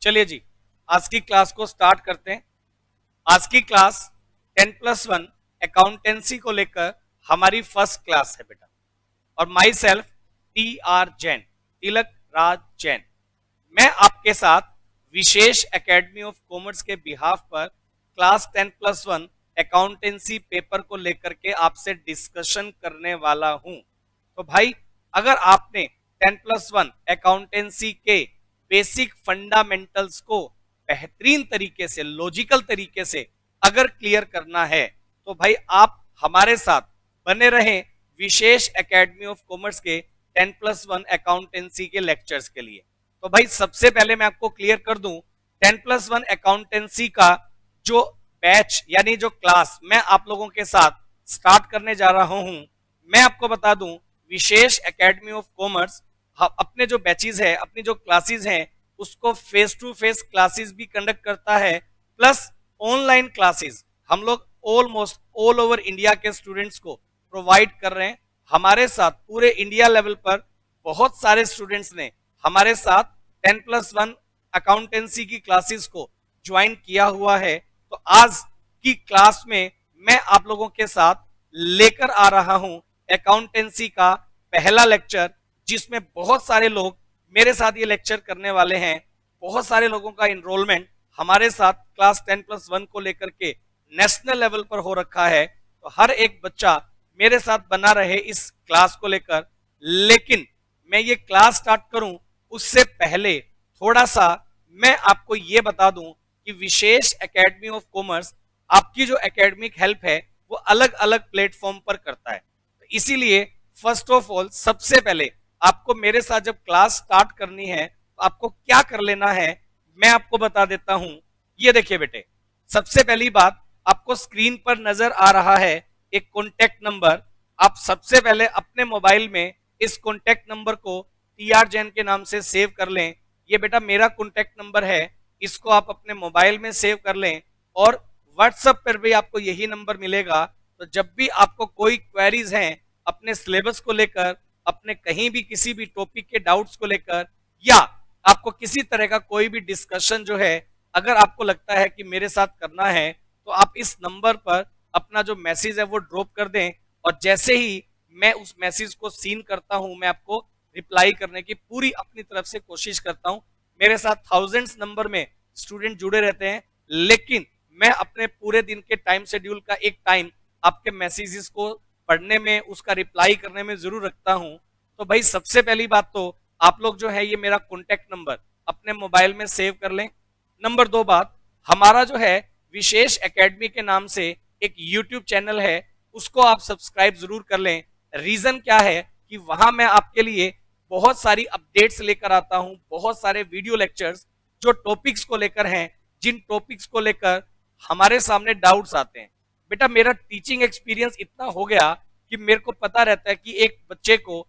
चलिए जी, आज की क्लास को स्टार्ट करते हैं। आज की क्लास 10+1 अकाउंटेंसी को लेकर हमारी फर्स्ट क्लास है बेटा। और my self TR Jain, Tilak Raj Jain, मैं आपके साथ विशेष एकेडमी ऑफ कॉमर्स के बिहाफ पर क्लास 10+1 अकाउंटेंसी पेपर को लेकर के आपसे डिस्कशन करने वाला हूं। तो भाई, अगर आपने 10+1 अकाउंटेंसी के बेसिक फंडामेंटल्स को बेहतरीन तरीके से, लॉजिकल तरीके से अगर क्लियर करना है, तो भाई आप हमारे साथ बने रहें विशेष एकेडमी ऑफ कॉमर्स के 10+1 अकाउंटेंसी के लेक्चर्स के लिए। तो भाई, सबसे पहले मैं आपको क्लियर कर दूं, 10+1 अकाउंटेंसी का जो बैच यानी जो क्लास मैं आप लोगों के साथ स्टार्ट करने जा रहा हूं, मैं आपको बता दूं, विशेष एकेडमी ऑफ कॉमर्स अपने जो बैचेस है, अपनी जो क्लासेस हैं, उसको फेस टू फेस क्लासेस भी कंडक्ट करता है, प्लस ऑनलाइन क्लासेस हम लोग ऑलमोस्ट ऑल ओवर इंडिया के स्टूडेंट्स को प्रोवाइड कर रहे हैं। हमारे साथ पूरे इंडिया लेवल पर बहुत सारे स्टूडेंट्स ने हमारे साथ 10+1 अकाउंटेंसी की क्लासेस को ज्वाइन किया हुआ है। तो आज की क्लास में मैं आप लोगों के साथ लेकर आ रहा हूं अकाउंटेंसी का पहला लेक्चर, जिसमें बहुत सारे लोग मेरे साथ ये लेक्चर करने वाले हैं। बहुत सारे लोगों का इनरोलमेंट हमारे साथ क्लास 10+1 को लेकर के नेशनल लेवल पर हो रखा है। तो हर एक बच्चा मेरे साथ बना रहे इस क्लास को लेकर। लेकिन मैं ये क्लास स्टार्ट करूं उससे पहले थोड़ा सा मैं आपको ये बता दूं कि विशेष एकेडमी ऑफ कॉमर्स आपकी जो एकेडमिक हेल्प है वो अलग अलग प्लेटफॉर्म पर करता है। तो इसीलिए फर्स्ट ऑफ ऑल, सबसे पहले आपको मेरे साथ जब क्लास स्टार्ट करनी है तो आपको क्या कर लेना है, मैं आपको बता देता हूं। ये देखिए बेटे, सबसे पहली बात, आपको स्क्रीन पर नजर आ रहा है एक कॉन्टेक्ट नंबर। आप सबसे पहले अपने मोबाइल में इस कॉन्टेक्ट नंबर को TR जैन के नाम से सेव कर लें। ये बेटा मेरा कॉन्टेक्ट नंबर है, इसको आप अपने मोबाइल में सेव कर लें। और व्हाट्सएप पर भी आपको यही नंबर मिलेगा। तो जब भी आपको कोई क्वेरीज हैं अपने सिलेबस को लेकर, अपने कहीं भी किसी भी टॉपिक के डाउट्स को लेकर, या आपको किसी तरह का कोई भी डिस्कशन जो है अगर आपको लगता है कि मेरे साथ करना है, तो आप इस नंबर पर अपना जो मैसेज है वो ड्रॉप कर दें। और जैसे ही मैं उस मैसेज को सीन करता हूं, मैं आपको रिप्लाई करने की पूरी अपनी तरफ से कोशिश करता हूं। मेरे साथ थाउजेंड्स नंबर में स्टूडेंट जुड़े रहते हैं, लेकिन मैं अपने पूरे दिन के टाइम शेड्यूल का एक टाइम आपके मैसेजेस को पढ़ने में, उसका रिप्लाई करने में जरूर रखता हूं। तो भाई, सबसे पहली बात तो आप लोग जो है ये मेरा कॉन्टेक्ट नंबर अपने मोबाइल में सेव कर लें। नंबर 2 बात, हमारा जो है विशेष एकेडमी के नाम से एक यूट्यूब चैनल है, उसको आप सब्सक्राइब जरूर कर लें। रीजन क्या है कि वहां मैं आपके लिए बहुत सारी अपडेट्स लेकर आता हूं, बहुत सारे वीडियो लेक्चर्स जो टॉपिक्स को लेकर हैं, जिन टॉपिक्स को लेकर हमारे सामने डाउट्स आते हैं। बेटा, मेरा टीचिंग एक्सपीरियंस इतना हो गया कि मेरे को पता रहता है कि एक बच्चे को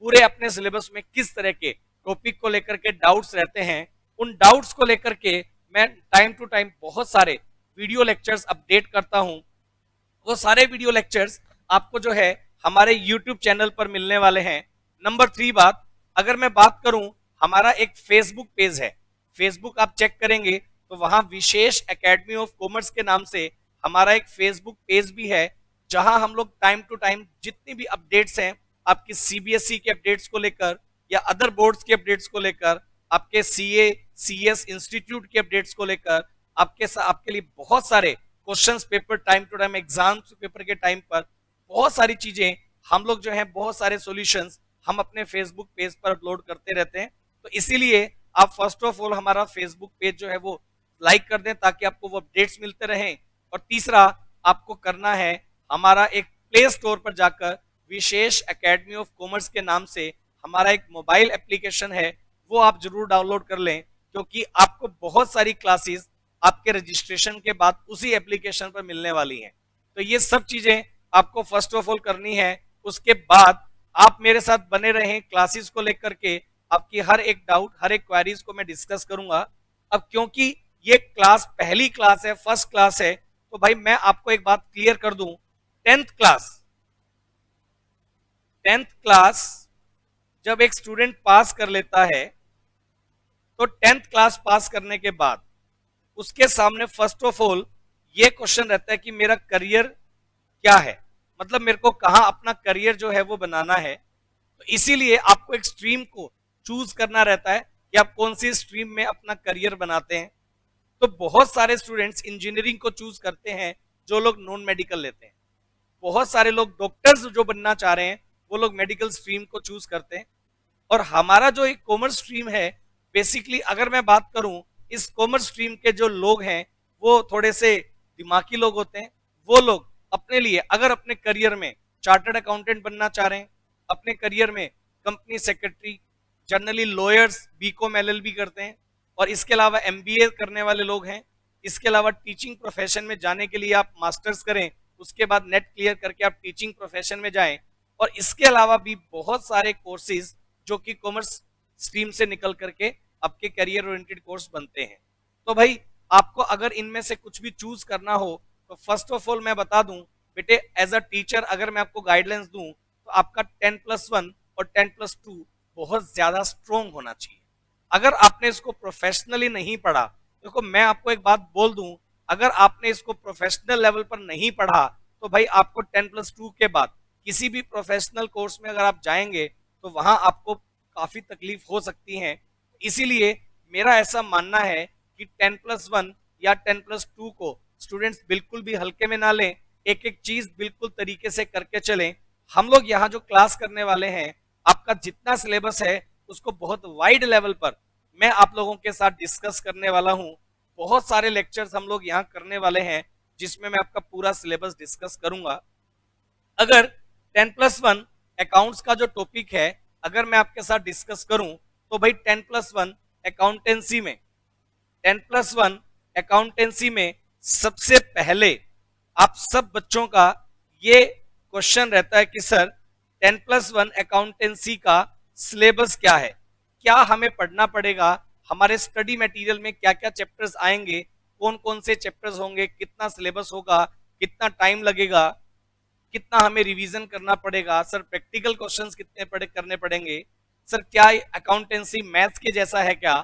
पूरे अपने सिलेबस में किस तरह के टॉपिक को लेकर के डाउट्स रहते हैं। उन डाउट्स को लेकर के मैं टाइम टू टाइम बहुत सारे वीडियो लेक्चर्स अपडेट करता हूं। वो सारे वीडियो लेक्चर्स आपको जो है हमारे YouTube चैनल पर मिलने वाले हैं। नंबर 3 बात, अगर मैं बात करूं, हमारा एक फेसबुक पेज है। फेसबुक आप चेक करेंगे तो वहां विशेष एकेडमी ऑफ कॉमर्स के नाम से हमारा एक फेसबुक पेज भी है, जहां हम लोग टाइम टू टाइम जितनी भी अपडेट्स हैं आपकी CBSE के अपडेट्स को लेकर या अदर बोर्ड्स के अपडेट्स को लेकर, आपके CA CS इंस्टीट्यूट के अपडेट्स को लेकर, आपके लिए बहुत सारे questions paper time to time, exams paper के टाइम पर बहुत सारी चीजें हम लोग जो है, बहुत सारे सॉल्यूशंस हम अपने फेसबुक पेज पर अपलोड करते रहते हैं। तो इसीलिए आप फर्स्ट ऑफ ऑल हमारा फेसबुक पेज जो है वो लाइक कर दें, ताकि आपको वो अपडेट्स मिलते रहें। और तीसरा आपको करना है, हमारा एक प्ले स्टोर पर जाकर विशेष एकेडमी ऑफ कॉमर्स के नाम से हमारा एक मोबाइल एप्लीकेशन है, वो आप जरूर डाउनलोड कर लें, क्योंकि आपको बहुत सारी क्लासेस आपके रजिस्ट्रेशन के बाद उसी एप्लीकेशन पर मिलने वाली हैं। तो ये सब चीजें आपको फर्स्ट ऑफ ऑल करनी है। उसके बाद आप मेरे साथ बने रहें क्लासेस को लेकर के, आपकी हर एक डाउट, हर एक क्वेरीज को मैं डिस्कस करूंगा। अब क्योंकि ये क्लास पहली क्लास है, फर्स्ट क्लास है, तो भाई मैं आपको एक बात क्लियर कर दूं, 10th क्लास जब एक स्टूडेंट पास कर लेता है तो 10th क्लास पास करने के बाद उसके सामने फर्स्ट ऑफ ऑल ये क्वेश्चन रहता है कि मेरा करियर क्या है, मतलब मेरे को कहां अपना करियर जो है वो बनाना है। तो इसीलिए आपको एक स्ट्रीम को चूज करना रहता है कि आप कौन सी स्ट्रीम में अपना करियर बनाते हैं। तो बहुत सारे स्टूडेंट्स इंजीनियरिंग को चूज करते हैं जो लोग नॉन मेडिकल लेते हैं, बहुत सारे लोग डॉक्टर्स जो बनना चाह रहे हैं वो लोग मेडिकल स्ट्रीम को चूज करते हैं। और हमारा जो एक कॉमर्स स्ट्रीम है, बेसिकली अगर मैं बात करूं, इस कॉमर्स स्ट्रीम के जो लोग हैं वो थोड़े से दिमागी लोग होते हैं। वो लोग अपने लिए अगर अपने करियर में चार्टर्ड अकाउंटेंट बनना चाह रहे हैं, अपने करियर में company secretary, generally lawyers BCom LLB करते हैं, और इसके अलावा एमबीए करने वाले लोग हैं। इसके अलावा टीचिंग प्रोफेशन में जाने के लिए आप मास्टर्स करें, उसके बाद नेट क्लियर करके आप टीचिंग प्रोफेशन में जाएं। और इसके अलावा भी बहुत सारे कोर्सेज जो कि कॉमर्स स्ट्रीम से निकल करके आपके करियर ओरिएंटेड कोर्स बनते हैं। तो भाई आपको अगर इनमें से कुछ भी चूज करना हो तो फर्स्ट ऑफ ऑल मैं बता दूं बेटे, एज अ टीचर अगर मैं आपको गाइडलाइंस दूं तो आपका 10+1 और 10+2 बहुत ज्यादा स्ट्रोंग होना चाहिए। अगर आपने इसको प्रोफेशनली नहीं पढ़ा, देखो मैं आपको एक बात बोल दूं, अगर आपने इसको प्रोफेशनल लेवल पर नहीं पढ़ा तो भाई आपको 10+2 के बाद किसी भी प्रोफेशनल कोर्स में अगर आप जाएंगे तो वहां आपको काफी तकलीफ हो सकती है। इसीलिए मेरा ऐसा मानना है कि 10+1 या 10+2 को स्टूडेंट्स बिल्कुल भी हल्के में ना लें, एक एक चीज बिल्कुल तरीके से करके चलें। हम लोग यहाँ जो क्लास करने वाले हैं, आपका जितना सिलेबस है उसको बहुत वाइड लेवल पर मैं आप लोगों के साथ डिस्कस करने वाला हूँ। बहुत सारे लेक्चर्स हम लोग यहाँ करने वाले हैं जिसमें मैं आपका पूरा सिलेबस डिस्कस करूंगा। अगर 10+1 अकाउंट्स का जो टॉपिक है अगर मैं आपके साथ डिस्कस करूं तो भाई 10+1 अकाउंटेंसी में 10+1 अकाउंटेंसी में सबसे पहले आप सब बच्चों का ये क्वेश्चन रहता है कि सर 10+1 अकाउंटेंसी का सिलेबस क्या है, क्या हमें पढ़ना पड़ेगा, हमारे स्टडी मटेरियल में क्या क्या चैप्टर्स आएंगे, कौन कौन से चैप्टर्स होंगे, कितना सिलेबस होगा, कितना टाइम लगेगा, कितना हमें रिवीजन करना पड़ेगा, सर प्रैक्टिकल क्वेश्चंस कितने करने पड़ेंगे, सर क्या अकाउंटेंसी मैथ्स के जैसा है क्या।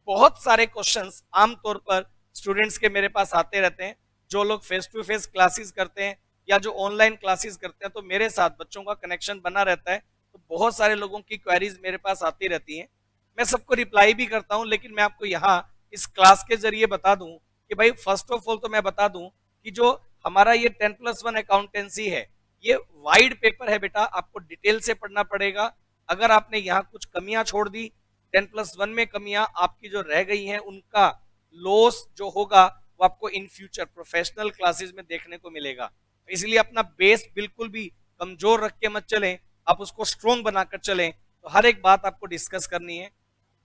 बहुत सारे क्वेश्चंस आमतौर पर स्टूडेंट्स के मेरे पास आते रहते हैं। जो लोग फेस टू फेस क्लासेस करते हैं या जो ऑनलाइन क्लासेस करते हैं तो मेरे साथ बच्चों का कनेक्शन बना रहता है, तो बहुत सारे लोगों की क्वेरीज मेरे पास आती रहती हैं। मैं सबको रिप्लाई भी करता हूं, लेकिन मैं आपको यहाँ इस क्लास के जरिए बता दूं कि भाई फर्स्ट ऑफ ऑल तो मैं बता दूं कि जो हमारा ये 10+1 अकाउंटेंसी है ये वाइड पेपर है बेटा, आपको डिटेल से पढ़ना पड़ेगा। अगर आपने यहाँ कुछ कमियां छोड़ दी, 10+1 में कमियां आपकी जो रह गई हैं उनका लॉस जो होगा वो आपको इन फ्यूचर प्रोफेशनल क्लासेस में देखने को मिलेगा। इसलिए अपना बेस बिल्कुल भी कमजोर रख के मत चलें, आप उसको स्ट्रोंग बनाकर चलें। तो हर एक बात आपको डिस्कस करनी है।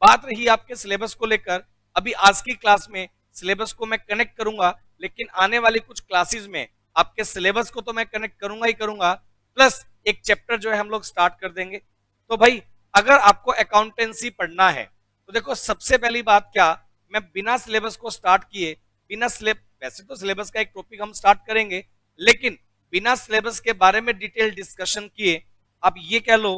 बात रही आपके सिलेबस को लेकर, अभी आज की क्लास में सिलेबस को मैं कनेक्ट करूंगा, लेकिन आने वाली कुछ क्लासेस में आपके सिलेबस को तो मैं कनेक्ट करूंगा ही करूंगा, प्लस एक चैप्टर जो है हम लोग स्टार्ट कर देंगे। तो भाई अगर आपको अकाउंटेंसी पढ़ना है तो देखो सबसे पहली बात, क्या मैं बिना सिलेबस को स्टार्ट किए, बिना वैसे तो सिलेबस का एक टॉपिक हम स्टार्ट करेंगे, लेकिन बिना सिलेबस के बारे में डिटेल डिस्कशन किए आप ये कह लो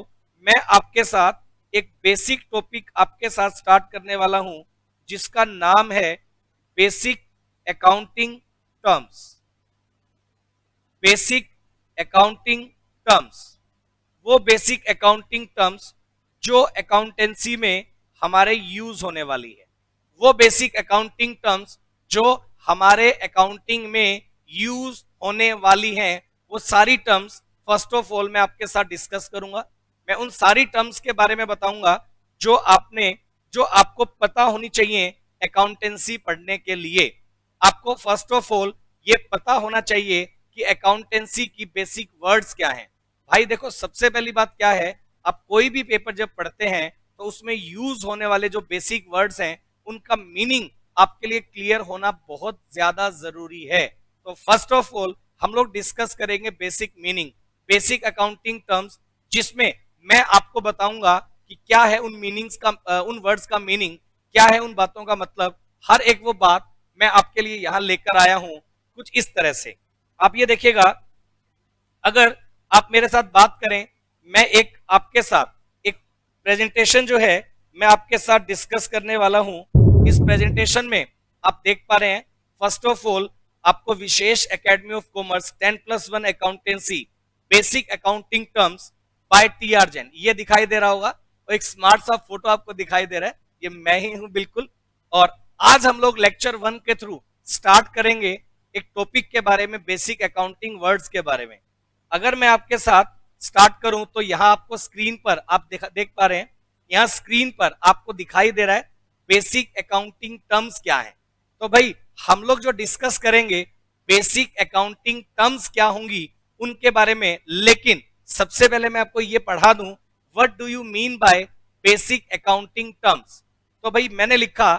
मैं आपके साथ एक बेसिक टॉपिक आपके साथ स्टार्ट करने वाला हूं जिसका नाम है basic accounting terms. Basic accounting terms, वो बेसिक अकाउंटिंग टर्म्स जो अकाउंटेंसी में हमारे यूज होने वाली है, वो बेसिक अकाउंटिंग टर्म्स जो हमारे अकाउंटिंग में यूज होने वाली हैं, वो सारी टर्म्स फर्स्ट ऑफ ऑल मैं आपके साथ डिस्कस करूंगा। मैं उन सारी टर्म्स के बारे में बताऊंगा जो आपको पता होनी चाहिए अकाउंटेंसी पढ़ने के लिए। आपको फर्स्ट ऑफ ऑल ये पता होना चाहिए कि अकाउंटेंसी की बेसिक वर्ड्स क्या हैं। भाई देखो सबसे पहली बात क्या है, आप कोई भी पेपर जब पढ़ते हैं तो उसमें यूज होने वाले जो बेसिक वर्ड्स हैं उनका मीनिंग आपके लिए क्लियर होना बहुत ज्यादा जरूरी है। तो फर्स्ट ऑफ ऑल हम लोग डिस्कस करेंगे basic meaning, basic accounting terms, जिसमें मैं आपको बताऊंगा कि क्या है उन मीनिंग्स का, उन वर्ड्स का मीनिंग क्या है, उन बातों का मतलब। हर एक वो बात मैं आपके लिए यहां लेकर आया हूं कुछ इस तरह से। आप ये देखिएगा, अगर आप मेरे साथ बात करें, मैं एक आपके साथ एक प्रेजेंटेशन जो है मैं आपके साथ डिस्कस करने वाला हूं। इस प्रेजेंटेशन में आप देख पा रहे हैं, फर्स्ट ऑफ ऑल आपको Vishesh academy of commerce 10+1 accountancy basic accounting terms by T R. Jain, ये दिखाई दे रहा होगा और एक स्मार्ट सा फोटो आपको दिखाई दे रहा है, ये मैं ही हूं बिल्कुल। और आज हम लोग लेक्चर 1 के थ्रू स्टार्ट करेंगे एक टॉपिक के बारे में, बेसिक अकाउंटिंग वर्ड्स के बारे में। अगर मैं आपके साथ स्टार्ट करूं तो यहां आपको स्क्रीन पर आप देख पा रहे हैं, यहां स्क्रीन पर आपको दिखाई दे रहा है बेसिक अकाउंटिंग टर्म्स क्या है। तो भाई हम लोग जो डिस्कस करेंगे बेसिक अकाउंटिंग टर्म्स क्या होंगी उनके बारे में, लेकिन सबसे पहले मैं आपको ये पढ़ा दूं what do you mean by basic accounting terms. तो भाई मैंने लिखा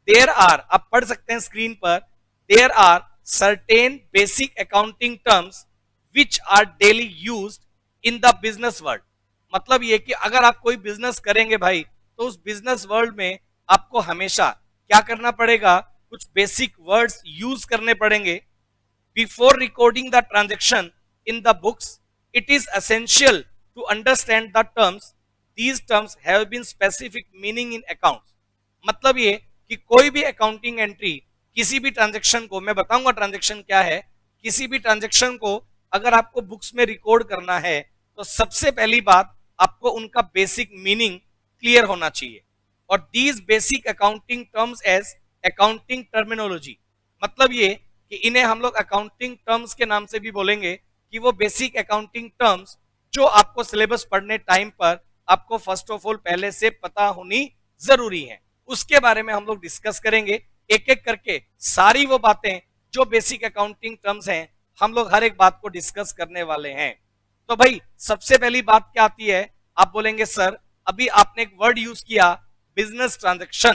देयर आर, आप पढ़ सकते हैं स्क्रीन पर, there are certain basic accounting terms which are daily used in the business world. मतलब ये कि अगर आप कोई बिजनेस करेंगे भाई तो उस बिजनेस वर्ल्ड में आपको हमेशा क्या करना पड़ेगा, कुछ बेसिक वर्ड्स यूज करने पड़ेंगे। Before recording the transaction in the books it is essential to understand the terms, these terms have been specific meaning in accounts. मतलब ये कि कोई भी अकाउंटिंग एंट्री, किसी भी ट्रांजेक्शन को, मैं बताऊंगा ट्रांजेक्शन क्या है, किसी भी ट्रांजेक्शन को अगर आपको बुक्स में रिकॉर्ड करना है तो सबसे पहली बात आपको उनका बेसिक मीनिंग क्लियर होना चाहिए। और these basic accounting terms as accounting terminology, मतलब ये कि इन्हें हम लोग अकाउंटिंग टर्म्स के नाम से भी बोलेंगे कि वो बेसिक अकाउंटिंग टर्म्स जो आपको सिलेबस पढ़ने टाइम पर आपको फर्स्ट ऑफ ऑल पहले से पता होनी जरूरी है, उसके बारे में हम लोग डिस्कस करेंगे एक एक करके। सारी वो बातें जो बेसिक अकाउंटिंग टर्म्स हैं हम लोग हर एक बात को डिस्कस करने वाले हैं। तो भाई सबसे पहली बात क्या आती है, आप बोलेंगे सर अभी आपने एक वर्ड यूज किया बिजनेस ट्रांजैक्शन,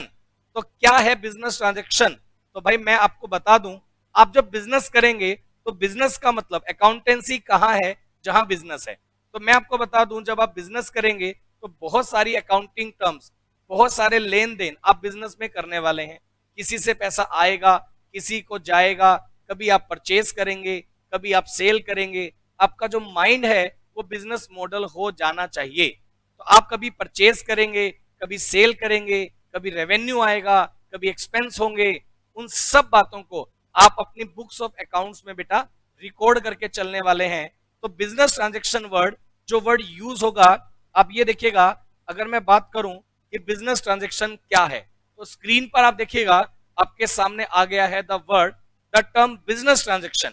तो क्या है बिजनेस ट्रांजैक्शन। तो भाई मैं आपको बता दूं, आप जब बिजनेस करेंगे तो बिजनेस का मतलब अकाउंटेंसी कहां है, जहां बिजनेस है। तो मैं आपको बता दूं जब आप बिजनेस करेंगे तो बहुत सारी अकाउंटिंग टर्म्स, बहुत सारे लेन देन आप बिजनेस में करने वाले हैं। किसी से पैसा आएगा, किसी को जाएगा, कभी आप परचेज करेंगे, कभी आप सेल करेंगे। आपका जो माइंड है वो बिजनेस मॉडल हो जाना चाहिए। तो आप कभी परचेज करेंगे, कभी सेल करेंगे, कभी रेवेन्यू आएगा, कभी एक्सपेंस होंगे। उन सब बातों को आप अपनी बुक्स ऑफ अकाउंट्स में बेटा रिकॉर्ड करके चलने वाले हैं। तो बिजनेस ट्रांजैक्शन वर्ड, जो वर्ड यूज होगा, आप ये देखिएगा, अगर मैं बात करूं कि बिजनेस ट्रांजैक्शन क्या है तो स्क्रीन पर आप देखिएगा आपके सामने आ गया है the word, the term business transaction.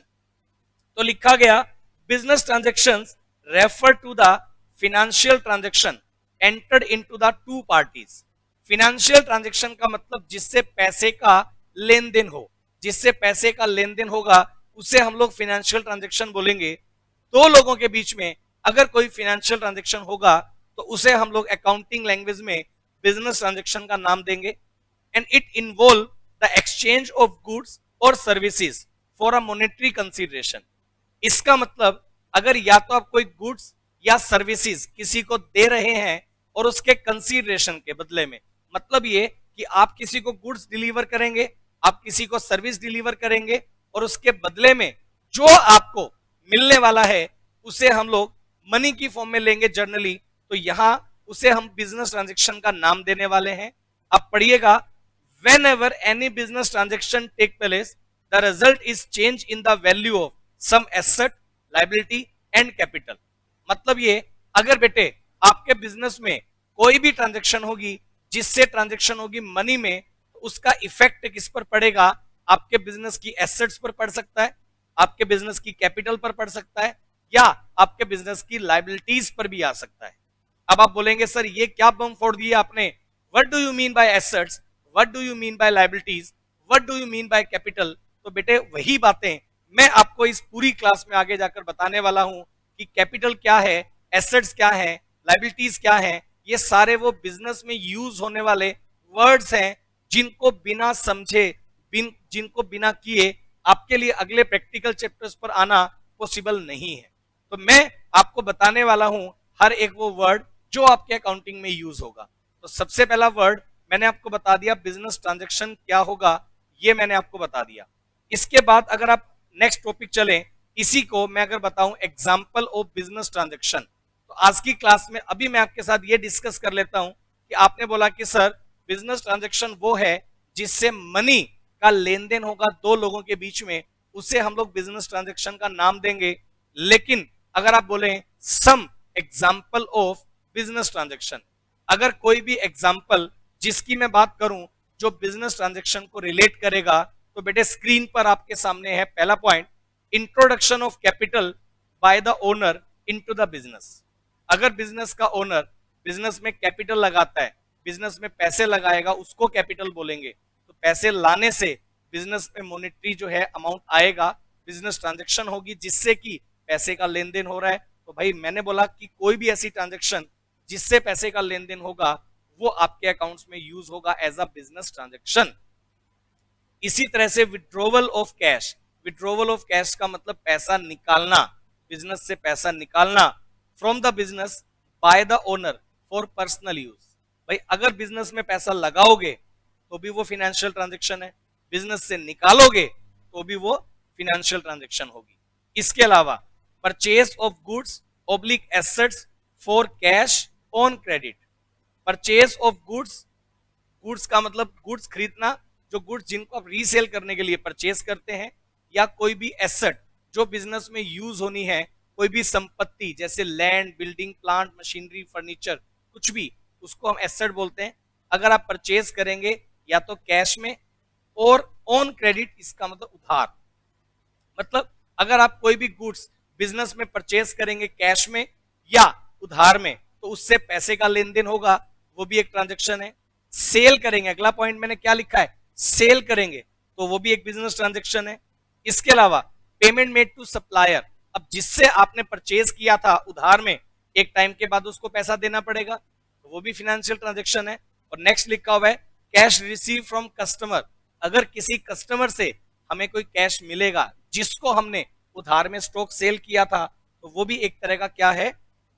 तो लिखा गया business transactions refer to the financial transaction entered into the two parties. Financial transaction का मतलब जिससे पैसे का लेन देन हो, जिससे पैसे का लेन देन होगा उसे हम लोग फिनेंशियल ट्रांजैक्शन बोलेंगे। दो लोगों के बीच में अगर कोई फिनेंशियल ट्रांजैक्शन होगा तो उसे हम लोग अकाउंटिंग लैंग्वेज में बिजनेस ट्रांजैक्शन का नाम देंगे। And it involve the exchange of goods और services for a monetary consideration. इसका मतलब अगर या तो आप कोई गुड्स या सर्विसेज किसी को दे रहे हैं और उसके कंसीडरेशन के बदले में, मतलब ये कि आप किसी को गुड्स डिलीवर करेंगे, आप किसी को सर्विस डिलीवर करेंगे और उसके बदले में जो आपको मिलने वाला है उसे हम लोग मनी की फॉर्म में लेंगे जनरली। तो यहां उसे हम बिजनेस ट्रांजैक्शन का नाम देने वाले हैं। आप पढ़िएगा, whenever any business transaction take place, the result is change in the value of some asset, liability and capital। मतलब ये अगर बेटे आपके बिजनेस में कोई भी ट्रांजैक्शन होगी जिससे ट्रांजैक्शन होगी मनी में, तो उसका इफेक्ट किस पर पड़ेगा, आपके बिजनेस की एसेट्स पर पड़ सकता है, आपके बिजनेस की कैपिटल पर पड़ सकता है, या आपके बिजनेस की लाइबिलिटीज पर भी आ सकता है। अब आप बोलेंगे सर ये क्या बम फोड़ दिया आपने, what do you mean by assets, what do you mean by liabilities, what do you mean by capital. तो बेटे वही बातें मैं आपको इस पूरी क्लास में आगे जाकर बताने वाला हूं कि कैपिटल क्या है, एसेट्स क्या है, लाइबिलिटीज क्या है। ये सारे वो बिजनेस में यूज होने वाले वर्ड्स हैं जिनको बिना समझे, जिनको बिना किए आपके लिए अगले प्रैक्टिकल चैप्टर्स पर आना पॉसिबल नहीं है। तो मैं आपको बताने वाला हूं हर एक वो वर्ड जो आपके अकाउंटिंग में यूज होगा। तो सबसे पहला वर्ड मैंने आपको बता दिया, बिजनेस ट्रांजैक्शन क्या होगा ये मैंने आपको बता दिया। इसके बाद अगर आप नेक्स्ट टॉपिक चलें, इसी को मैं अगर बताऊं एग्जांपल ऑफ बिजनेस ट्रांजैक्शन, तो आज की क्लास में अभी मैं आपके साथ ये डिस्कस कर लेता हूं कि आपने बोला कि सर बिजनेस ट्रांजैक्शन वो है जिससे मनी का लेन देन होगा दो लोगों के बीच में, उसे हम लोग बिजनेस ट्रांजैक्शन का नाम देंगे। लेकिन अगर आप बोले some example of business transaction, अगर कोई भी एग्जाम्पल जिसकी मैं बात करूं जो बिजनेस ट्रांजैक्शन को रिलेट करेगा, तो बेटे स्क्रीन पर आपके सामने है पहला point, introduction of capital by the owner into the business. अगर बिजनेस का ओनर बिजनेस में कैपिटल लगाता है, बिजनेस में पैसे लगाएगा, उसको कैपिटल बोलेंगे। तो पैसे लाने से बिजनेस में मॉनेटरी जो है अमाउंट आएगा, बिजनेस ट्रांजैक्शन होगी जिससे कि पैसे का लेन देन हो रहा है। तो भाई मैंने बोला कि कोई भी ऐसी ट्रांजैक्शन जिससे पैसे का लेन देन होगा वो आपके अकाउंट्स में यूज होगा एज अ बिजनेस ट्रांजैक्शन। इसी तरह से withdrawal of cash, withdrawal of cash का मतलब पैसा निकालना, बिजनेस से पैसा निकालना from the business by the owner for personal use. भाई अगर बिजनेस में पैसा लगाओगे तो भी वो फिनेंशियल ट्रांजैक्शन है, बिजनेस से निकालोगे तो भी वो फिनेंशियल ट्रांजैक्शन होगी। इसके अलावा purchase of goods oblique assets for cash on credit. Purchase of goods, goods का मतलब गुड्स खरीदना, जो गुड्स जिनको आप रीसेल करने के लिए परचेज करते हैं, या कोई भी एसेट जो बिजनेस में यूज होनी है, कोई भी संपत्ति जैसे land, building, plant, machinery, furniture, कुछ भी, उसको हम एसेट बोलते हैं। अगर आप परचेज करेंगे या तो कैश में और ऑन क्रेडिट, इसका मतलब उधार। मतलब अगर आप कोई भी गुड्स बिजनेस में परचेज करेंगे कैश में या उधार में, तो उससे पैसे का लेन देन होगा, वो भी एक ट्रांजैक्शन है। सेल करेंगे, अगला पॉइंट मैंने क्या लिखा है, सेल करेंगे, तो वो भी एक बिजनेस ट्रांजैक्शन है। इसके अलावा पेमेंट मेड टू सप्लायर, अब जिससे आपने परचेज किया था उधार में, एक टाइम के बाद उसको पैसा देना पड़ेगा, तो वो भी फाइनेंशियल ट्रांजैक्शन है। और नेक्स्ट लिखा हुआ है कैश रिसीव फ्रॉम कस्टमर, अगर किसी कस्टमर से हमें कोई कैश मिलेगा जिसको हमने उधार में स्टॉक सेल किया था, तो वो भी एक तरह का क्या है,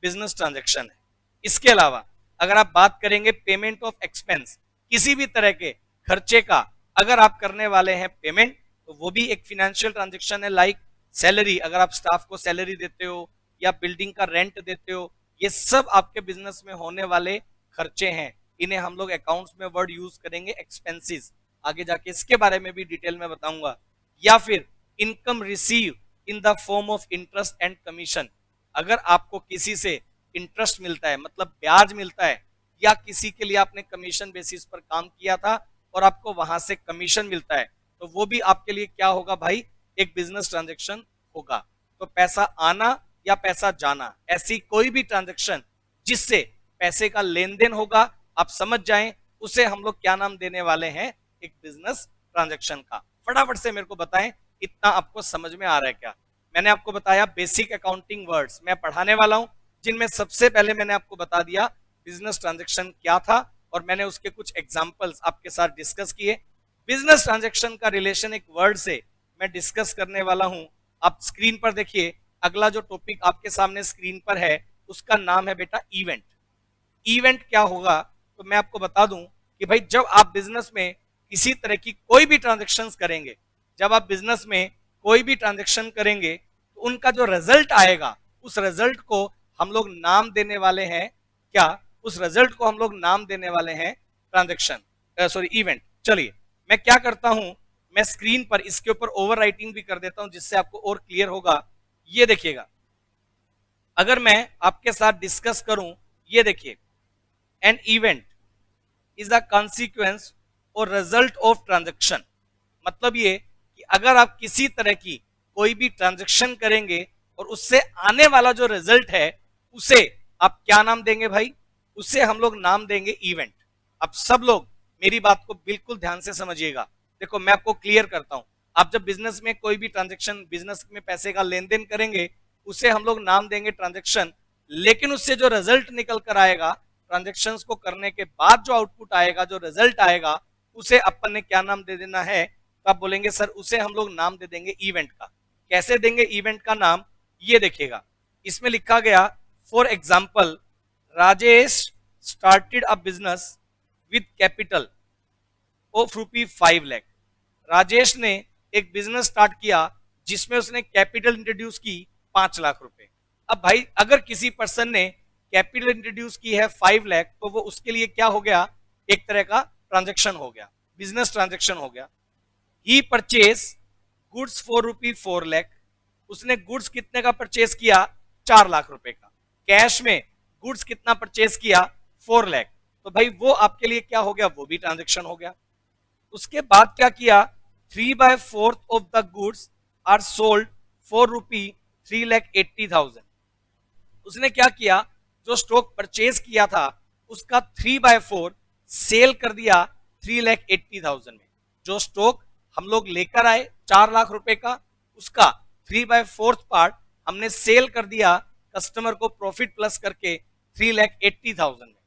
बिजनेस ट्रांजैक्शन है। इसके अलावा अगर आप बात करेंगे पेमेंट ऑफ एक्सपेंस, किसी भी तरह के खर्चे का अगर आप करने वाले हैं पेमेंट, तो वो भी एक फिनेंशियल ट्रांजैक्शन है। लाइक सैलरी, अगर आप स्टाफ को सैलरी देते हो या बिल्डिंग का रेंट देते हो, ये सब आपके बिजनेस में होने वाले खर्चे हैं। इन्हें हम लोग अकाउंट्स में वर्ड यूज करेंगे एक्सपेंसेस, आगे जाके इसके बारे में भी डिटेल में बताऊंगा। या फिर income receive in the form of interest and commission, अगर आपको किसी से इंटरेस्ट मिलता है मतलब ब्याज मिलता है, या किसी के लिए आपने कमीशन बेसिस पर काम किया था और आपको वहां से कमीशन मिलता है, तो वो भी आपके लिए क्या होगा भाई, एक बिजनेस ट्रांजैक्शन होगा। तो पैसा आना या पैसा जाना, ऐसी कोई भी ट्रांजैक्शन जिससे पैसे का लेन देन होगा, आप समझ जाएं, उसे हम लोग क्या नाम देने वाले हैं, एक बिजनेस ट्रांजैक्शन का। फटाफट से मेरे को बताएं इतना आपको समझ में आ रहा है क्या। मैंने आपको बताया बेसिक अकाउंटिंग वर्ड्स मैं पढ़ाने वाला हूं, जिनमें सबसे पहले मैंने आपको बता दिया बिजनेस ट्रांजैक्शन क्या था, और मैंने उसके कुछ एग्जांपल्स आपके साथ डिस्कस किए। बिजनेस ट्रांजैक्शन का रिलेशन एक वर्ड से मैं डिस्कस करने वाला हूं। आप स्क्रीन पर देखिए, अगला जो टॉपिक आपके सामने स्क्रीन पर है उसका नाम है बेटा इवेंट। इवेंट क्या होगा, तो मैं आपको बता दूं कि भाई जब आप बिजनेस में किसी तरह की कोई भी ट्रांजैक्शन करेंगे, जब आप बिजनेस में कोई भी ट्रांजैक्शन करेंगे, तो उनका जो रिजल्ट आएगा, उस रिजल्ट को हम लोग नाम देने वाले हैं क्या, उस रिजल्ट को हम लोग नाम देने वाले हैं ट्रांजैक्शन, सॉरी इवेंट। चलिए मैं क्या करता हूं, मैं स्क्रीन पर इसके ऊपर ओवर राइटिंग भी कर देता हूं जिससे आपको और क्लियर होगा। ये देखिएगा, अगर मैं आपके साथ डिस्कस करूं, ये देखिए, an event is a consequence और रिजल्ट ऑफ ट्रांजैक्शन। मतलब ये कि अगर आप किसी तरह की कोई भी ट्रांजैक्शन करेंगे और उससे आने वाला जो रिजल्ट है उसे आप क्या नाम देंगे भाई, उसे हम लोग नाम देंगे इवेंट। अब सब लोग मेरी बात को बिल्कुल ध्यान से समझिएगा। देखो मैं आपको क्लियर करता हूं, आप जब बिजनेस में कोई भी ट्रांजैक्शन, बिजनेस में पैसे का लेन देन करेंगे, उसे हम लोग नाम देंगे ट्रांजैक्शन। लेकिन उससे जो रिजल्ट निकल कर आएगा, ट्रांजैक्शन को करने के बाद जो आउटपुट आएगा, जो रिजल्ट आएगा, उसे अपन ने क्या नाम दे देना है, तो आप बोलेंगे सर उसे हम लोग नाम दे देंगे इवेंट का। कैसे देंगे इवेंट का नाम, ये देखिएगा, इसमें लिखा गया for example Rajesh started a business with capital of ₹5 lakh. Rajesh ने एक बिजनेस स्टार्ट किया जिसमें उसने कैपिटल इंट्रोड्यूस की ₹5 लाख। अब भाई अगर किसी पर्सन ने कैपिटल इंट्रोड्यूस की है 5 लाख, तो वो उसके लिए क्या हो गया, एक तरह का ट्रांजेक्शन हो गया, बिजनेस ट्रांजेक्शन हो गया। ही परचेज गुड्स फॉर रुपी 4 लाख, उसने गुड्स कितने का परचेज किया, 4 लाख रुपए का। कैश में गुड्स कितना परचेज किया, 4 लाख, तो भाई वो आपके लिए क्या हो गया, वो भी ट्रांजेक्शन हो गया। उसके बाद क्या किया, 3/4 of the goods are sold for rupee 3,80,000। उसने क्या किया, जो स्टॉक परचेज किया था उसका 3/4 सेल कर दिया 3,80,000 में। जो स्टॉक हम लोग लेकर आए 4 लाख रुपए का, उसका 3/4 पार्ट हमने सेल कर दिया कस्टमर को प्रॉफिट प्लस करके 3,80,000 में।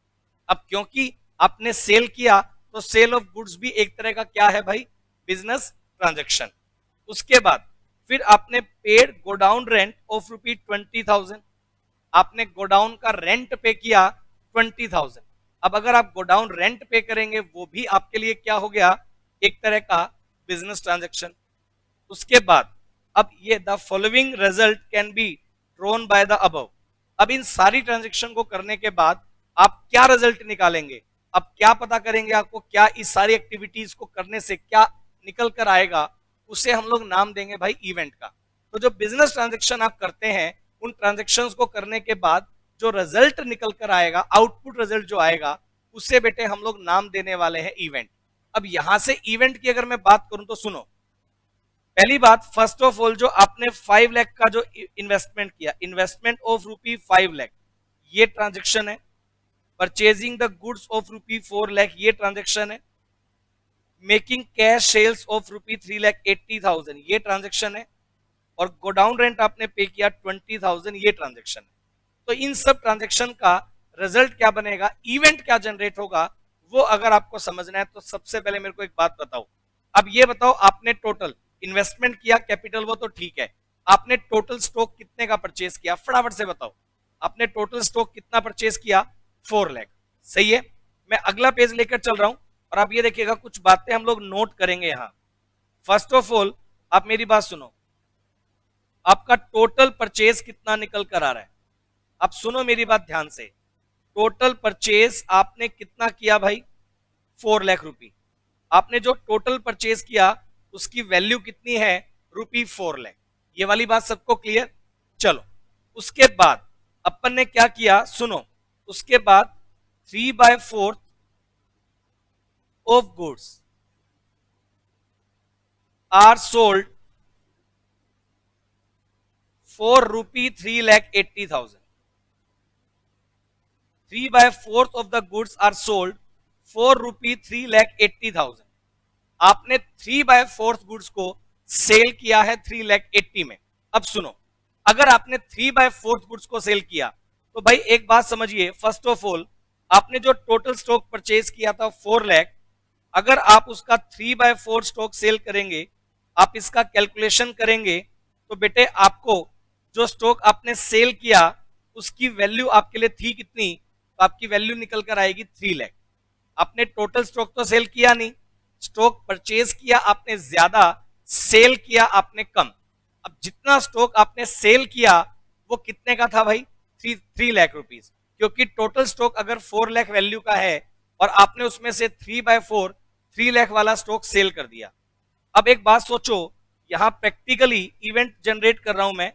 अब क्योंकि आपने सेल किया तो सेल ऑफ गुड्स भी एक तरह का क्या है भाई, बिजनेस ट्रांजेक्शन। उसके बाद फिर आपने paid godown rent of rupee 20,000, आपने गोडाउन का रेंट पे किया 20,000। अब अगर आप गोडाउन रेंट पे करेंगे वो भी आपके लिए क्या हो गया, एक तरह का बिजनेस ट्रांजेक्शन। उसके बाद अब ये the following result can be drawn by the above. अब इन सारी ट्रांजेक्शन को करने के बाद आप क्या रिजल्ट निकालेंगे, अब क्या पता करेंगे, आपको क्या इस सारी एक्टिविटीज को करने से क्या निकल कर आएगा, उसे हम लोग नाम देंगे भाई इवेंट का। तो जो बिजनेस ट्रांजेक्शन आप करते हैं उन ट्रांजेक्शन को करने के बाद जो रिजल्ट निकल कर आएगा, आउटपुट रिजल्ट जो आएगा, उससे बेटे हम लोग नाम देने वाले हैं इवेंट। अब यहां से इवेंट की अगर मैं बात करूं तो सुनो, पहली बात, फर्स्ट ऑफ ऑल जो आपने 5 लाख का जो इन्वेस्टमेंट किया, इन्वेस्टमेंट ऑफ रुपी 5 लाख, ये ट्रांजेक्शन है। Purchasing the goods of rupee 4 lakh, ये ट्रांजेक्शन है। Making cash sales of rupee 3,80,000, ये ट्रांजेक्शन है। और गोडाउन रेंट आपने पे किया 20,000, ये ट्रांजेक्शन है। तो इन सब ट्रांजेक्शन का रिजल्ट क्या बनेगा, इवेंट क्या जनरेट होगा, वो अगर आपको समझना है तो सबसे पहले मेरे को एक बात बताओ। अब ये बताओ, आपने टोटल इन्वेस्टमेंट किया कैपिटल, वो तो ठीक है, आपने टोटल स्टॉक कितने का परचेज किया, फटाफट से बताओ। आपने टोटल स्टॉक कितना परचेज किया, 4 लाख, सही है। मैं अगला पेज लेकर चल रहा हूं और आप ये देखिएगा कुछ बातें हम लोग नोट करेंगे यहां। फर्स्ट ऑफ ऑल आप मेरी बात सुनो, आपका टोटल परचेज कितना निकल कर आ रहा है, अब सुनो मेरी बात ध्यान से। टोटल परचेज आपने कितना किया भाई, 4 लाख रुपी। आपने जो टोटल परचेज किया उसकी वैल्यू कितनी है, रुपी 4 लाख। ये वाली बात सबको क्लियर, चलो। उसके बाद अपन ने क्या किया, सुनो, उसके बाद 3/4 of goods are sold for rupee 3,80,000। 3/4 of the goods are sold for rupee 3,80,000। आपने 3/4 गुड्स को सेल किया है 3,80,000 में। अब सुनो, अगर आपने 3/4 गुड्स को सेल किया तो भाई एक बात समझिए, फर्स्ट ऑफ ऑल आपने जो टोटल स्टॉक परचेज किया था 4 लाख, अगर आप उसका 3/4 स्टॉक सेल करेंगे, आप इसका कैलकुलेशन करेंगे तो बेटे आपको जो स्टॉक आपने सेल किया उसकी वैल्यू आपके लिए थी कितनी, तो आपकी वैल्यू निकल कर आएगी 3 लाख। आपने टोटल स्टॉक तो सेल किया नहीं, स्टॉक परचेज किया आपने ज्यादा, सेल किया आपने कम। अब जितना स्टॉक आपने सेल किया वो कितने का था भाई, 3 लाख रुपीस, क्योंकि टोटल स्टॉक अगर 4 लाख वैल्यू का है और आपने उसमें से 3/4 3 लाख वाला स्टॉक सेल कर दिया। अब एक बात सोचो, यहां प्रैक्टिकली इवेंट जनरेट कर रहा हूं मैं,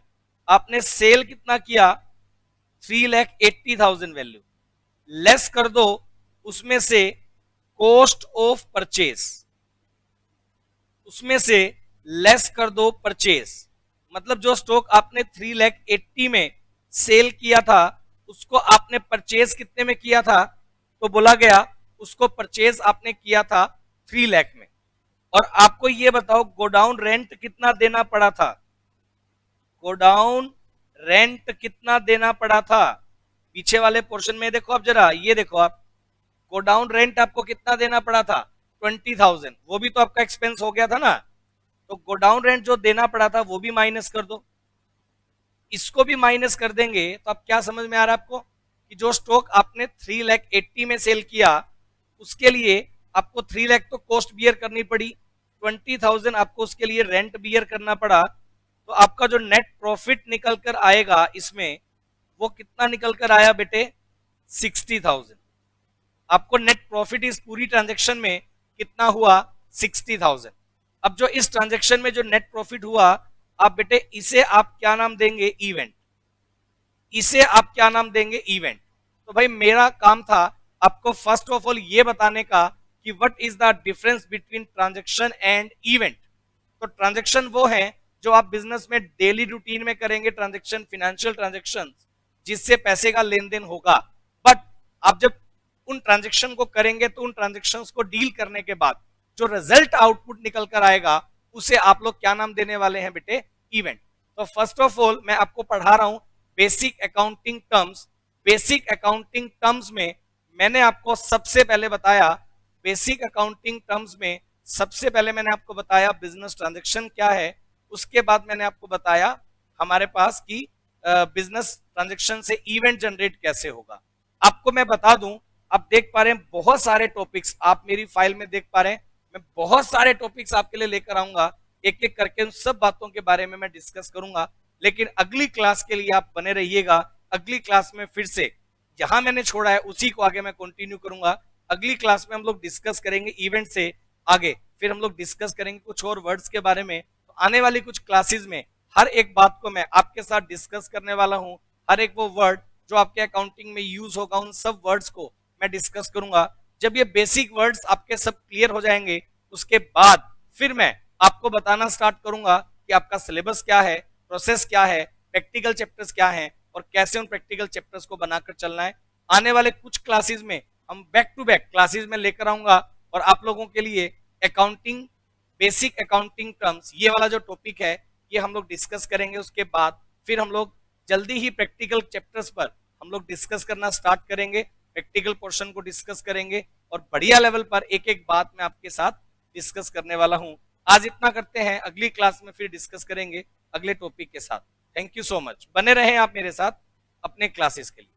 आपने सेल कितना किया, 3,80,000 वैल्यू, लेस कर दो उसमें से कॉस्ट ऑफ परचेज, उसमें से लेस कर दो परचेज, मतलब जो स्टॉक आपने 3,80,000 में सेल किया था उसको आपने परचेज कितने में किया था, तो बोला गया उसको परचेज आपने किया था 3 लाख में। और आपको ये बताओ गोडाउन रेंट कितना देना पड़ा था, गोडाउन रेंट कितना देना पड़ा था, पीछे वाले पोर्शन में देखो आप जरा, ये देखो आप, गोडाउन रेंट आपको कितना देना पड़ा था, 20,000, वो भी तो आपका एक्सपेंस हो गया था ना। तो गोडाउन रेंट जो देना पड़ा था वो भी माइनस कर दो, इसको भी माइनस कर देंगे तो अब क्या समझ में आ रहा है आपको, कि जो स्टॉक आपने 3,80,000 में सेल किया उसके लिए आपको 3 लाख तो कॉस्ट बियर करनी पड़ी, 20,000 आपको उसके लिए रेंट बियर करना पड़ा। तो आपका जो नेट प्रॉफिट निकल कर आएगा इसमें, वो कितना निकल कर आया बेटे, 60,000। आपको नेट प्रॉफिट इस पूरी ट्रांजेक्शन में कितना हुआ? 60,000। अब जो इस ट्रांजेक्शन में जो नेट प्रॉफिट हुआ, आप बेटे इसे आप क्या नाम देंगे? इवेंट। इसे आप क्या नाम देंगे? इवेंट। तो भाई मेरा काम था आपको फर्स्ट ऑफ ऑल ये बताने का कि what is the difference between transaction and event. तो ट्रांजेक्शन वो है जो आप बिजनेस में डेली रूटीन में करेंगे, ट्रांजेक्शन, फिनेंशियल ट्रांजेक्शन, जिससे पैसे का लेन देन होगा। बट आप जब उन ट्रांजेक्शन को करेंगे तो उन ट्रांजेक्शन को डील करने के बाद जो रिजल्ट आउटपुट निकल कर आएगा उसे आप लोग क्या नाम देने वाले हैं बेटे? इवेंट। तो फर्स्ट ऑफ ऑल मैं आपको पढ़ा रहा हूं basic accounting terms. Basic accounting terms में मैंने आपको सबसे पहले बताया, बेसिक अकाउंटिंग टर्म्स में सबसे पहले मैंने आपको बताया बिजनेस ट्रांजेक्शन क्या है। उसके बाद मैंने आपको बताया हमारे पास की बिजनेस ट्रांजेक्शन से इवेंट जनरेट कैसे होगा। आपको मैं बता दूं, आप देख पा रहे हैं बहुत सारे टॉपिक्स आप मेरी फाइल में देख पा रहे हैं। मैं बहुत सारे टॉपिक्स आपके लिए लेकर आऊंगा, एक एक करके उन सब बातों के बारे में मैं डिस्कस करूंगा। लेकिन अगली क्लास के लिए आप बने रहिएगा। अगली क्लास में फिर से जहां मैंने छोड़ा है उसी को आगे मैं कंटिन्यू करूंगा। अगली क्लास में हम लोग डिस्कस करेंगे इवेंट से आगे, फिर हम लोग डिस्कस करेंगे कुछ और वर्ड्स के बारे में। तो आने वाली कुछ क्लासेस में हर एक बात को मैं आपके साथ डिस्कस करने वाला हूं। हर एक वो वर्ड जो आपके अकाउंटिंग में यूज होगा उन सब वर्ड्स को मैं डिस्कस करूंगा। जब ये बेसिक वर्ड्स आपके सब क्लियर हो जाएंगे उसके बाद फिर मैं आपको बताना स्टार्ट करूंगा कि आपका सिलेबस क्या है, प्रोसेस क्या है, प्रैक्टिकल चैप्टर्स क्या हैं और कैसे उन प्रैक्टिकल चैप्टर्स को बनाकर चलना है। आने वाले कुछ क्लासेस में हम बैक टू बैक क्लासेस में लेकर आऊंगा और आप लोगों के लिए अकाउंटिंग, बेसिक अकाउंटिंग टर्म्स, ये वाला जो टॉपिक है ये हम लोग डिस्कस करेंगे। उसके बाद फिर हम लोग जल्दी ही प्रैक्टिकल चैप्टर्स पर हम लोग डिस्कस करना स्टार्ट करेंगे, प्रैक्टिकल पोर्शन को डिस्कस करेंगे और बढ़िया लेवल पर एक एक बात मैं आपके साथ डिस्कस करने वाला हूं। आज इतना करते हैं, अगली क्लास में फिर डिस्कस करेंगे अगले टॉपिक के साथ। थैंक यू सो मच, बने रहें आप मेरे साथ अपने क्लासेस के लिए।